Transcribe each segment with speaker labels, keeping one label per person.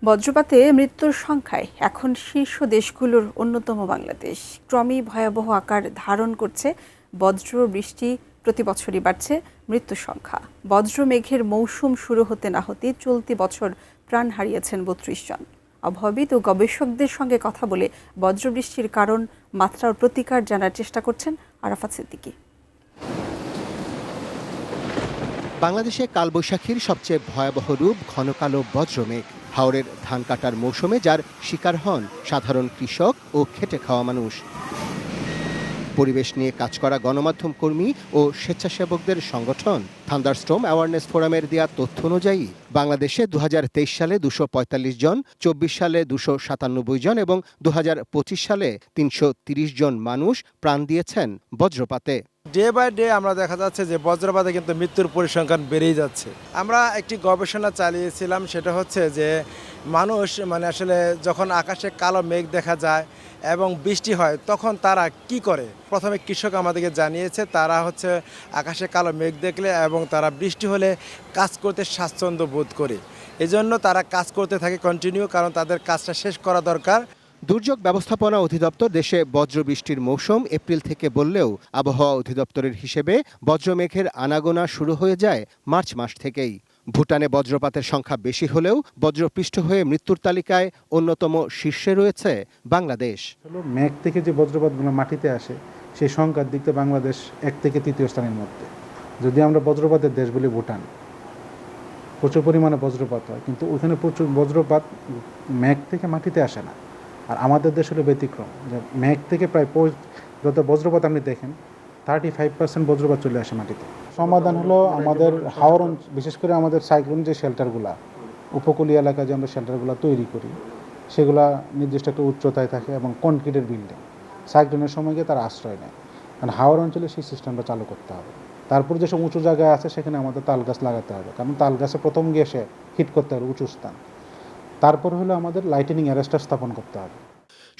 Speaker 1: বজ্রপাতে মৃত্যুর সংখ্যায় এখন শীর্ষ দেশগুলোর অন্যতম বাংলাদেশ। ক্রমেই ভয়াবহ আকার ধারণ করছে বজ্র বৃষ্টি, প্রতি বছরই বাড়ছে মৃত্যুর সংখ্যা। বজ্র মেঘের মৌসুম শুরু হতে না হতে চলতি বছর প্রাণ হারিয়েছেন ৩২ জন। আবহাওয়াবিদ ও গবেষকদের সঙ্গে কথা বলে বজ্রবৃষ্টির কারণ, মাত্রা ও প্রতিকার জানার চেষ্টা করছেন আরাফাত সিদ্দিকী।
Speaker 2: বাংলাদেশে কালবৈশাখীর সবচেয়ে ভয়াবহ রূপ ঘন কালো বজ্রমেঘ। হাওরের ধান কাটার মৌসুমে যার শিকার হন সাধারণ কৃষক ও খেটে খাওয়া মানুষ। পরিবেশ নিয়ে কাজ করা গণমাধ্যম কর্মী ও স্বেচ্ছাসেবকদের সংগঠন থান্ডারস্টর্ম অ্যাওয়ারনেস ফোরামের দেয়া তথ্য অনুযায়ী বাংলাদেশে ২০২৩ সালে ২৪৫ জন, ২৪ সালে ২৯৭ জন এবং ২০২৫ সালে ৩৩০ জন মানুষ প্রাণ দিয়েছেন বজ্রপাতে।
Speaker 3: ডে বাই ডে আমরা দেখা যাচ্ছে যে বজ্রপাতে কিন্তু মৃত্যুর পরিসংখ্যান বেড়েই যাচ্ছে। আমরা একটি গবেষণা চালিয়েছিলাম, সেটা হচ্ছে যে মানুষ আসলে যখন আকাশে কালো মেঘ দেখা যায় এবং বৃষ্টি হয় তখন তারা কি করে। প্রথমে কৃষক আমাদেরকে জানিয়েছে তারা হচ্ছে আকাশে কালো মেঘ দেখলে এবং তারা বৃষ্টি হলে কাজ করতে স্বাচ্ছন্দ্য বোধ করে, এজন্য তারা কাজ করতে থাকে কন্টিনিউ, কারণ তাদের কাজটা শেষ করা দরকার।
Speaker 2: দুর্যোগ ব্যবস্থাপনা অধিদপ্তর দেশে বজ্রবৃষ্টির মৌসুম এপ্রিল থেকে বললেও আবহাওয়া অধিদপ্তরের হিসেবে বজ্রমেঘের আনাগোনা শুরু হয়ে যায় মার্চ মাস থেকেই। ভুটানে বজ্রপাতের সংখ্যা বেশি হলেও বজ্রপৃষ্ঠ হয়ে মৃত্যুর তালিকায় অন্যতম শীর্ষে রয়েছে বাংলাদেশ।
Speaker 4: মেঘ থেকে যে বজ্রপাতগুলো মাটিতে আসে সেই সংখ্যার দিক থেকে বাংলাদেশ ১ থেকে ৩য় স্থানের মধ্যে। যদি আমরা বজ্রপাতের দেশ বলি ভুটান, প্রচুর পরিমাণে বজ্রপাত হয়, কিন্তু ওখানে প্রচুর বজ্রপাত মেঘ থেকে মাটিতে আসে না। আর আমাদের দেশ হলো ব্যতিক্রম, যে মেঘ থেকে প্রায় যত বজ্রপাত আপনি দেখেন 35% বজ্রপাত চলে আসে মাটিতে। সমাধান হলো আমাদের হাওর, বিশেষ করে আমাদের সাইক্লোন যে শেল্টারগুলা, উপকূলীয় এলাকায় যে আমরা শেল্টারগুলো তৈরি করি সেগুলা নির্দিষ্ট একটা উচ্চতায় থাকে এবং কনক্রিটের বিল্ডিং। সাইক্লোনের সময় গিয়ে তারা আশ্রয় নেয়, কারণ হাওর অঞ্চলে সেই সিস্টেমটা চালু করতে হবে। তারপর যেসব উঁচু জায়গায় আছে সেখানে আমাদের তাল গাছ লাগাতে হবে, কারণ তাল গাছে প্রথম গিয়ে সে হিট করতে হবে উঁচু স্থান। তারপর হলো আমাদের লাইটেনিং অ্যারেস্টার স্থাপন করতে হবে।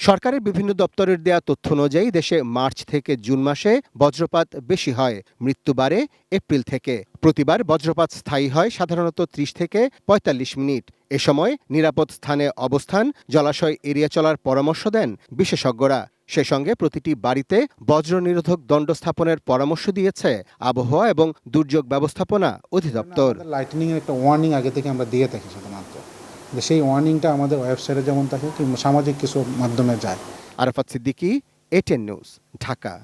Speaker 2: সরকারের বিভিন্ন দপ্তরের দেয়া তথ্য অনুযায়ী দেশে মার্চ থেকে জুন মাসে বজ্রপাত বেশি হয়, মৃত্যু বাড়ে এপ্রিল থেকে। প্রতিবার বজ্রপাত স্থায়ী হয় সাধারণত ৩০ থেকে ৪৫ মিনিট। এ সময় নিরাপদ স্থানে অবস্থান, জলাশয় এড়িয়ে চলার পরামর্শ দেন বিশেষজ্ঞরা। সে সঙ্গে প্রতিটি বাড়িতে বজ্র নিরোধক দণ্ড স্থাপনের পরামর্শ দিয়েছে আবহাওয়া এবং দুর্যোগ ব্যবস্থাপনা অধিদপ্তর।
Speaker 4: লাইটেনিং এর একটা ওয়ার্নিং আগে থেকে আমরা দিয়ে থাকি সাধারণত, সেই ওয়ার্নিংটা আমাদের ওয়েবসাইটে যেমন থাকে কিংবা সামাজিক কিছু মাধ্যমে যায়।
Speaker 2: Arafat Siddiqui, ATN news, Dhaka.